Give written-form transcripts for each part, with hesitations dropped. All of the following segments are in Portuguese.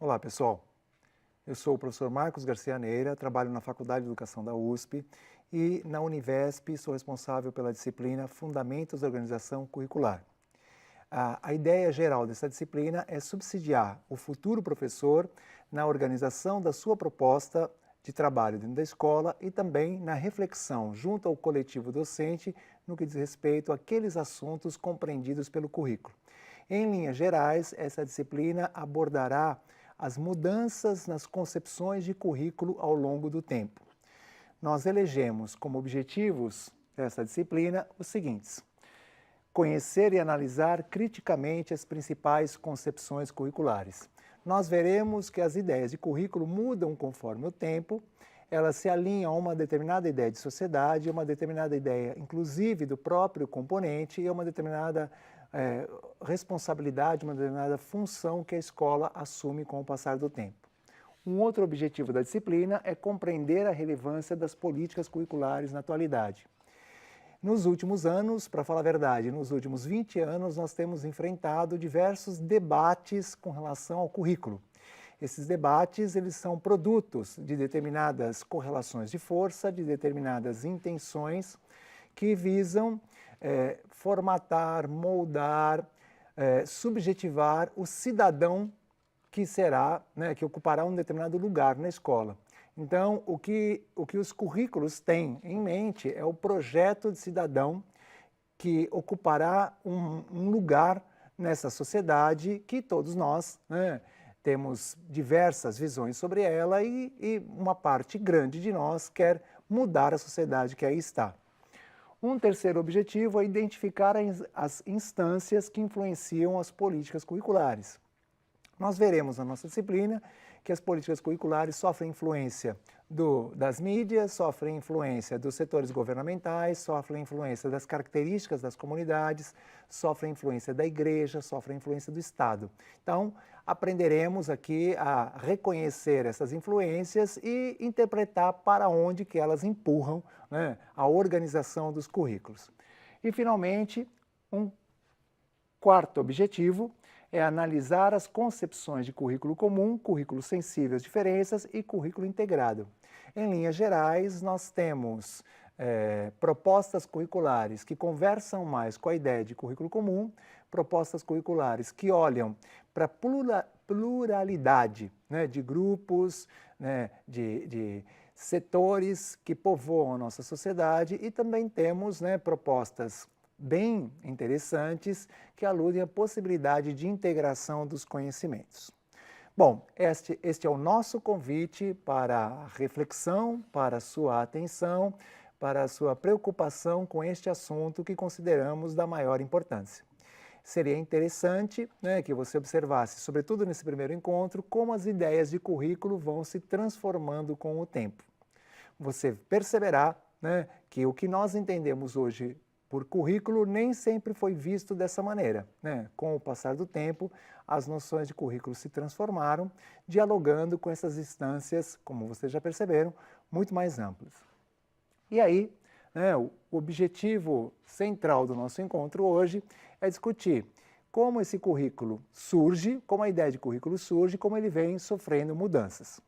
Olá, pessoal. Eu sou o professor Marcos Garcia Neira, trabalho na Faculdade de Educação da USP e na Univesp sou responsável pela disciplina Fundamentos da Organização Curricular. A ideia geral dessa disciplina é subsidiar o futuro professor na organização da sua proposta de trabalho dentro da escola e também na reflexão junto ao coletivo docente no que diz respeito àqueles assuntos compreendidos pelo currículo. Em linhas gerais, essa disciplina abordará as mudanças nas concepções de currículo ao longo do tempo. Nós elegemos como objetivos dessa disciplina os seguintes: conhecer e analisar criticamente as principais concepções curriculares. Nós veremos que as ideias de currículo mudam conforme o tempo, elas se alinham a uma determinada ideia de sociedade, a uma determinada ideia, inclusive, do próprio componente e a uma determinada responsabilidade, uma determinada função que a escola assume com o passar do tempo. Um outro objetivo da disciplina é compreender a relevância das políticas curriculares na atualidade. Nos últimos anos, para falar a verdade, nos últimos 20 anos, nós temos enfrentado diversos debates com relação ao currículo. Esses debates, eles são produtos de determinadas correlações de força, de determinadas intenções que visam formatar, moldar, subjetivar o cidadão que será, que ocupará um determinado lugar na escola. Então, o que os currículos têm em mente é o projeto de cidadão que ocupará um lugar nessa sociedade que todos nós temos diversas visões sobre ela e uma parte grande de nós quer mudar a sociedade que aí está. Um terceiro objetivo é identificar as instâncias que influenciam as políticas curriculares. Nós veremos na nossa disciplina que as políticas curriculares sofrem influência das mídias, sofrem influência dos setores governamentais, sofrem influência das características das comunidades, sofrem influência da igreja, sofrem influência do Estado. Então, aprenderemos aqui a reconhecer essas influências e interpretar para onde que elas empurram a organização dos currículos. E, finalmente, um quarto objetivo é analisar as concepções de currículo comum, currículo sensível às diferenças e currículo integrado. Em linhas gerais, nós temos propostas curriculares que conversam mais com a ideia de currículo comum, propostas curriculares que olham para a pluralidade de grupos, de setores que povoam a nossa sociedade e também temos propostas bem interessantes que aludem à possibilidade de integração dos conhecimentos. Bom, este é o nosso convite para a reflexão, para a sua atenção, para a sua preocupação com este assunto que consideramos da maior importância. Seria interessante que você observasse, sobretudo nesse primeiro encontro, como as ideias de currículo vão se transformando com o tempo. Você perceberá que o que nós entendemos hoje por currículo nem sempre foi visto dessa maneira. Com o passar do tempo, as noções de currículo se transformaram, dialogando com essas instâncias, como vocês já perceberam, muito mais amplas. E aí, o objetivo central do nosso encontro hoje é discutir como esse currículo surge, como a ideia de currículo surge, como ele vem sofrendo mudanças.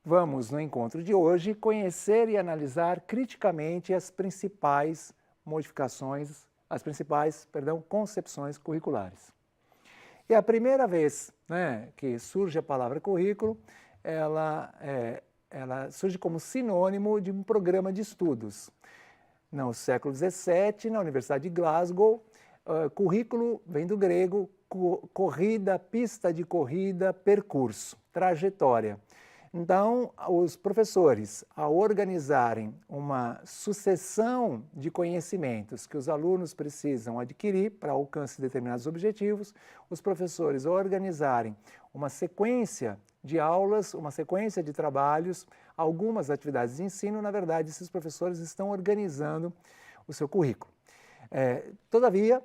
Vamos, no encontro de hoje, conhecer e analisar criticamente as principais concepções curriculares. E a primeira vez que surge a palavra currículo, ela surge como sinônimo de um programa de estudos. No século XVII, na Universidade de Glasgow, currículo vem do grego corrida, pista de corrida, percurso, trajetória. Então, os professores, ao organizarem uma sucessão de conhecimentos que os alunos precisam adquirir para alcance de determinados objetivos, os professores, ao organizarem uma sequência de aulas, uma sequência de trabalhos, algumas atividades de ensino, na verdade, esses professores estão organizando o seu currículo. Todavia,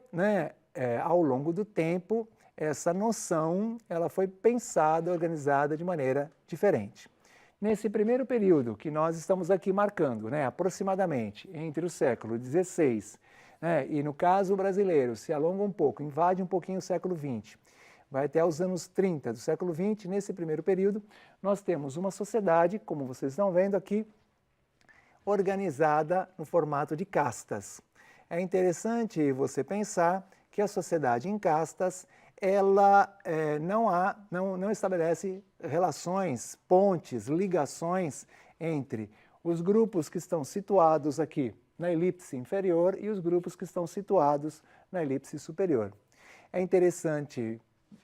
ao longo do tempo, essa noção ela foi pensada, organizada de maneira diferente. Nesse primeiro período que nós estamos aqui marcando, aproximadamente entre o século XVI e no caso brasileiro se alonga um pouco, invade um pouquinho o século XX, vai até os anos 30 do século XX. Nesse primeiro período, nós temos uma sociedade, como vocês estão vendo aqui, organizada no formato de castas. É interessante você pensar que a sociedade em castas, ela não estabelece relações, pontes, ligações entre os grupos que estão situados aqui na elipse inferior e os grupos que estão situados na elipse superior. É interessante,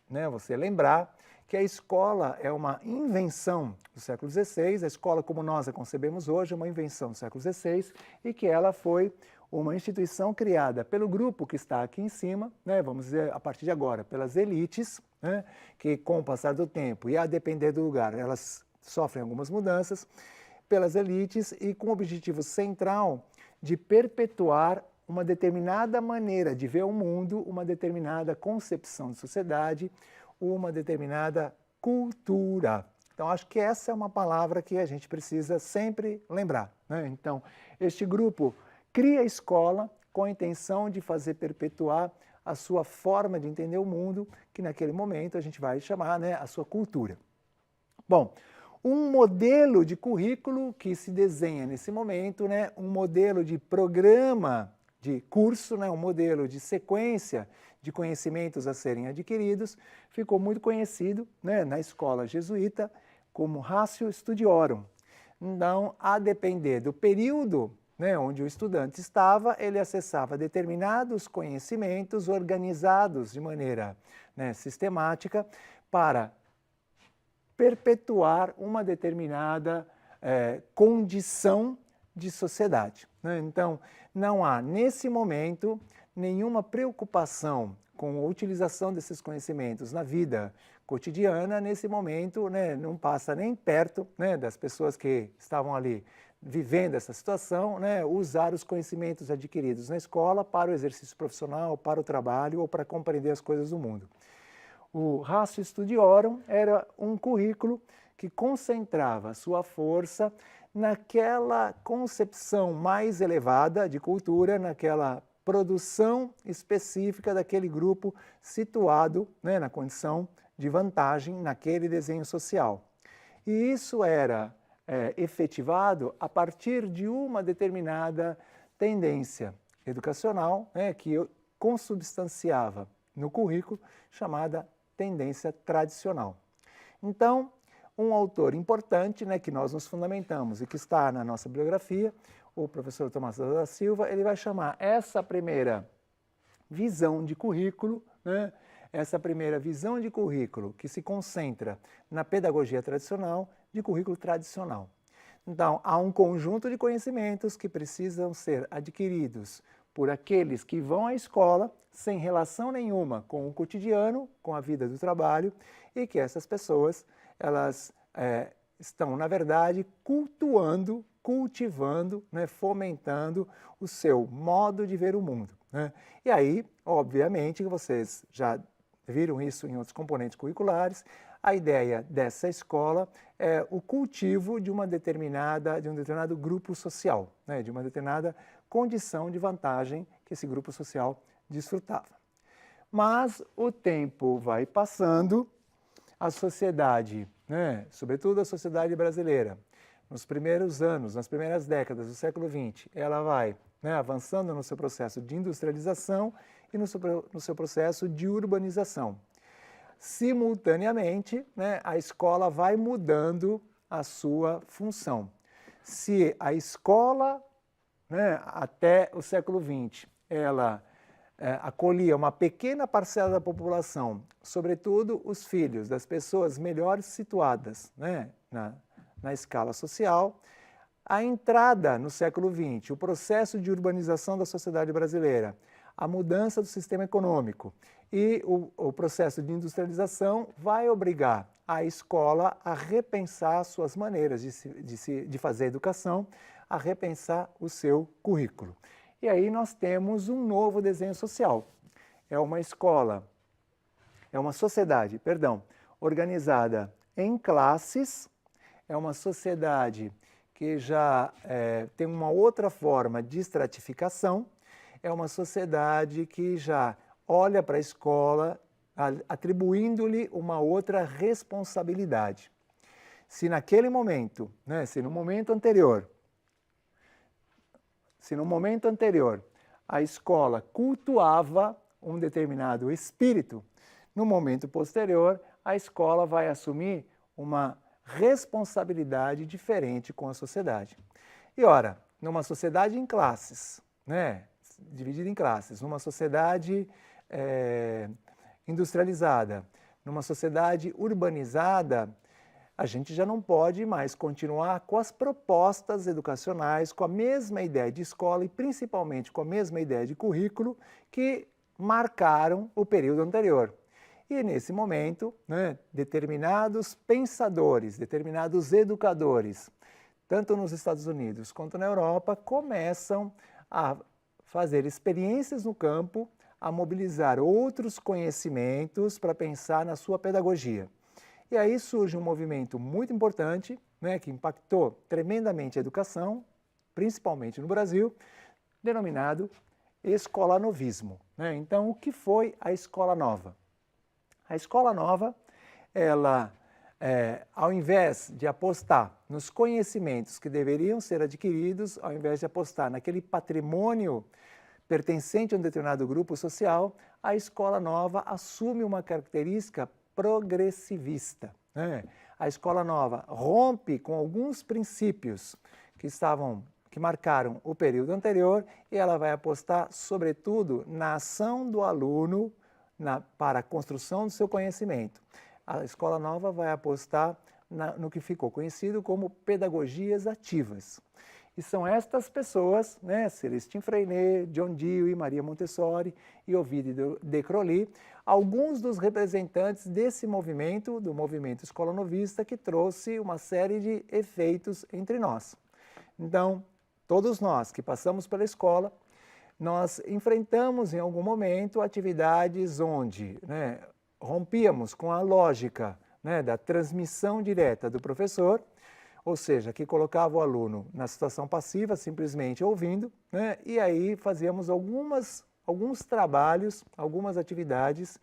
né, você lembrar que a escola é uma invenção do século XVI, a escola como nós a concebemos hoje é uma invenção do século XVI e que ela foi uma instituição criada pelo grupo que está aqui em cima, né, vamos dizer a partir de agora, pelas elites, né, que com o passar do tempo e a depender do lugar, elas sofrem algumas mudanças, pelas elites e com o objetivo central de perpetuar uma determinada maneira de ver o mundo, uma determinada concepção de sociedade, uma determinada cultura. Então, acho que essa é uma palavra que a gente precisa sempre lembrar, né? Então, este grupo cria a escola com a intenção de fazer perpetuar a sua forma de entender o mundo, que naquele momento a gente vai chamar, né, a sua cultura. Bom, um modelo de currículo que se desenha nesse momento, né, um modelo de programa de curso, né, um modelo de sequência de conhecimentos a serem adquiridos, ficou muito conhecido, né, na escola jesuíta como Ratio Studiorum. Então, a depender do período, né, onde o estudante estava, ele acessava determinados conhecimentos organizados de maneira, né, sistemática para perpetuar uma determinada condição de sociedade, né? Então, não há, nesse momento, nenhuma preocupação com a utilização desses conhecimentos na vida cotidiana. Nesse momento, né, não passa nem perto, né, das pessoas que estavam ali vivendo essa situação, né, usar os conhecimentos adquiridos na escola para o exercício profissional, para o trabalho ou para compreender as coisas do mundo. O Ratio Studiorum era um currículo que concentrava sua força naquela concepção mais elevada de cultura, naquela produção específica daquele grupo situado, né, na condição de vantagem naquele desenho social. E isso era efetivado a partir de uma determinada tendência educacional, né, que consubstanciava no currículo, chamada tendência tradicional. Então, um autor importante, né, que nós nos fundamentamos e que está na nossa bibliografia, o professor Tomás da Silva, ele vai chamar essa primeira visão de currículo, né, essa primeira visão de currículo que se concentra na pedagogia tradicional, de currículo tradicional. Então, há um conjunto de conhecimentos que precisam ser adquiridos por aqueles que vão à escola sem relação nenhuma com o cotidiano, com a vida do trabalho, e que essas pessoas, elas estão, na verdade, cultivando, né, fomentando o seu modo de ver o mundo, né? E aí, obviamente, vocês já viram isso em outros componentes curriculares, a ideia dessa escola é o cultivo de um determinado grupo social, né, de uma determinada condição de vantagem que esse grupo social desfrutava. Mas o tempo vai passando, a sociedade, né, sobretudo a sociedade brasileira, nos primeiros anos, nas primeiras décadas do século XX, ela vai, né, avançando no seu processo de industrialização e no seu processo de urbanização. Simultaneamente, né, a escola vai mudando a sua função. Se a escola, né, até o século XX, ela acolhia uma pequena parcela da população, sobretudo os filhos das pessoas melhores situadas, né, na escala social, a entrada no século XX, o processo de urbanização da sociedade brasileira, a mudança do sistema econômico e o processo de industrialização vai obrigar a escola a repensar suas maneiras de fazer educação, a repensar o seu currículo. E aí nós temos um novo desenho social. É uma sociedade, organizada em classes, é uma sociedade que já tem uma outra forma de estratificação, é uma sociedade que já olha para a escola atribuindo-lhe uma outra responsabilidade. Se naquele momento, né, se no momento anterior, a escola cultuava um determinado espírito, no momento posterior, a escola vai assumir uma responsabilidade diferente com a sociedade. E ora, numa sociedade em classes, né, dividida em classes, numa sociedade industrializada, numa sociedade urbanizada, a gente já não pode mais continuar com as propostas educacionais, com a mesma ideia de escola e principalmente com a mesma ideia de currículo que marcaram o período anterior. E nesse momento, né, determinados pensadores, determinados educadores, tanto nos Estados Unidos quanto na Europa, começam a fazer experiências no campo, a mobilizar outros conhecimentos para pensar na sua pedagogia. E aí surge um movimento muito importante, né, que impactou tremendamente a educação, principalmente no Brasil, denominado escolanovismo, né? Então, o que foi a Escola Nova? A Escola Nova, ela, ao invés de apostar nos conhecimentos que deveriam ser adquiridos, ao invés de apostar naquele patrimônio pertencente a um determinado grupo social, a Escola Nova assume uma característica progressivista, né? A Escola Nova rompe com alguns princípios que marcaram o período anterior e ela vai apostar, sobretudo, na ação do aluno para a construção do seu conhecimento. A Escola Nova vai apostar no que ficou conhecido como pedagogias ativas. E são estas pessoas, né, Celestine Freinet, John Dewey, Maria Montessori e Ovidio de Crowley, alguns dos representantes desse movimento, do movimento escolanovista, que trouxe uma série de efeitos entre nós. Então, todos nós que passamos pela escola, nós enfrentamos em algum momento atividades onde, né, rompíamos com a lógica, né, da transmissão direta do professor, ou seja, que colocava o aluno na situação passiva, simplesmente ouvindo, né, e aí fazíamos alguns trabalhos, algumas atividades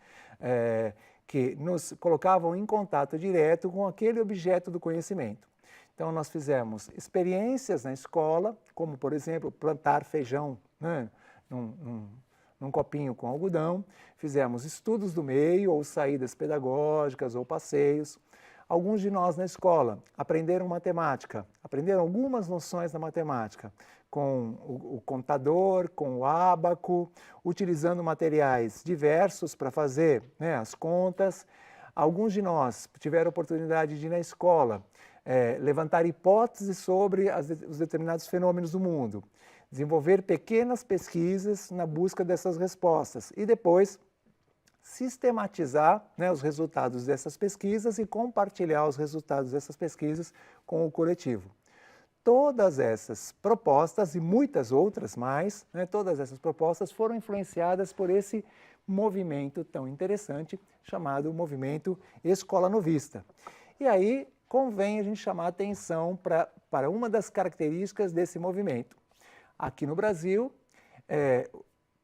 que nos colocavam em contato direto com aquele objeto do conhecimento. Então, nós fizemos experiências na escola, como, por exemplo, plantar feijão, né, num copinho com algodão, fizemos estudos do meio, ou saídas pedagógicas, ou passeios. Alguns de nós na escola aprenderam matemática, aprenderam algumas noções da matemática, com o contador, com o ábaco, utilizando materiais diversos para fazer, né, as contas. Alguns de nós tiveram a oportunidade de ir na escola, levantar hipóteses sobre os determinados fenômenos do mundo, desenvolver pequenas pesquisas na busca dessas respostas e depois sistematizar, né, os resultados dessas pesquisas e compartilhar os resultados dessas pesquisas com o coletivo. Todas essas propostas e muitas outras mais, né, todas essas propostas foram influenciadas por esse movimento tão interessante chamado movimento escolanovista. E aí convém a gente chamar a atenção para uma das características desse movimento. Aqui no Brasil,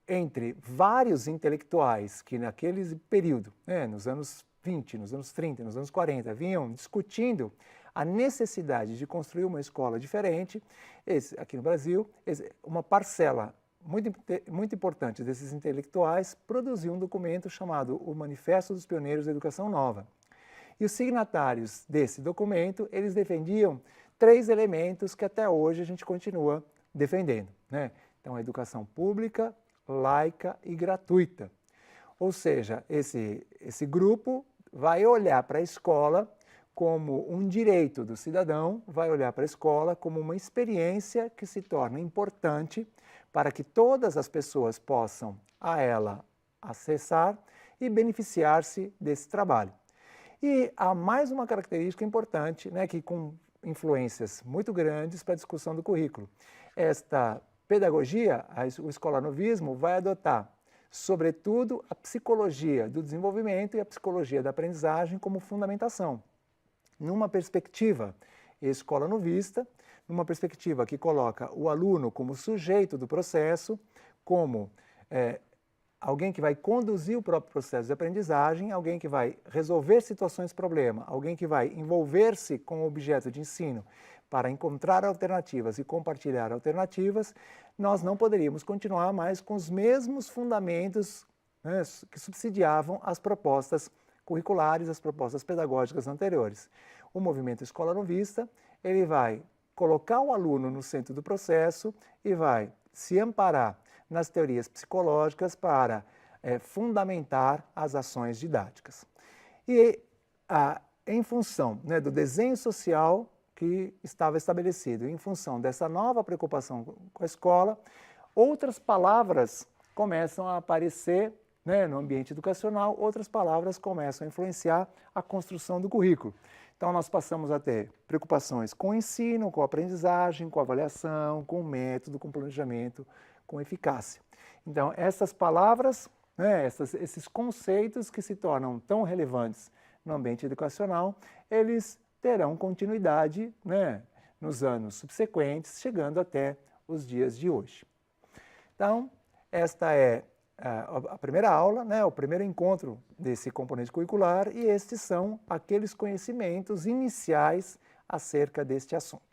entre vários intelectuais que naquele período, né, nos anos 20, nos anos 30, nos anos 40, vinham discutindo a necessidade de construir uma escola diferente, aqui no Brasil, uma parcela muito importante desses intelectuais produziu um documento chamado o Manifesto dos Pioneiros da Educação Nova. E os signatários desse documento, eles defendiam 3 elementos que até hoje a gente continua defendendo, né? Então, a educação pública, laica e gratuita. Ou seja, esse grupo vai olhar para a escola como um direito do cidadão, vai olhar para a escola como uma experiência que se torna importante para que todas as pessoas possam a ela acessar e beneficiar-se desse trabalho. E há mais uma característica importante, né, que com influências muito grandes para a discussão do currículo. Esta pedagogia, o escolanovismo, vai adotar, sobretudo, a psicologia do desenvolvimento e a psicologia da aprendizagem como fundamentação. Numa perspectiva escolanovista, numa perspectiva que coloca o aluno como sujeito do processo, como alguém que vai conduzir o próprio processo de aprendizagem, alguém que vai resolver situações problema, alguém que vai envolver-se com o objeto de ensino para encontrar alternativas e compartilhar alternativas, nós não poderíamos continuar mais com os mesmos fundamentos, né, que subsidiavam as propostas curriculares, as propostas pedagógicas anteriores. O movimento Escola Novista, ele vai colocar o aluno no centro do processo e vai se amparar nas teorias psicológicas para fundamentar as ações didáticas. E em função, né, do desenho social que estava estabelecido, em função dessa nova preocupação com a escola, outras palavras começam a aparecer, né, no ambiente educacional, outras palavras começam a influenciar a construção do currículo. Então, nós passamos a ter preocupações com o ensino, com a aprendizagem, com a avaliação, com o método, com o planejamento, com eficácia. Então, essas palavras, né, esses conceitos que se tornam tão relevantes no ambiente educacional, eles terão continuidade, né, nos anos subsequentes, chegando até os dias de hoje. Então, esta é a primeira aula, né, o primeiro encontro desse componente curricular, e estes são aqueles conhecimentos iniciais acerca deste assunto.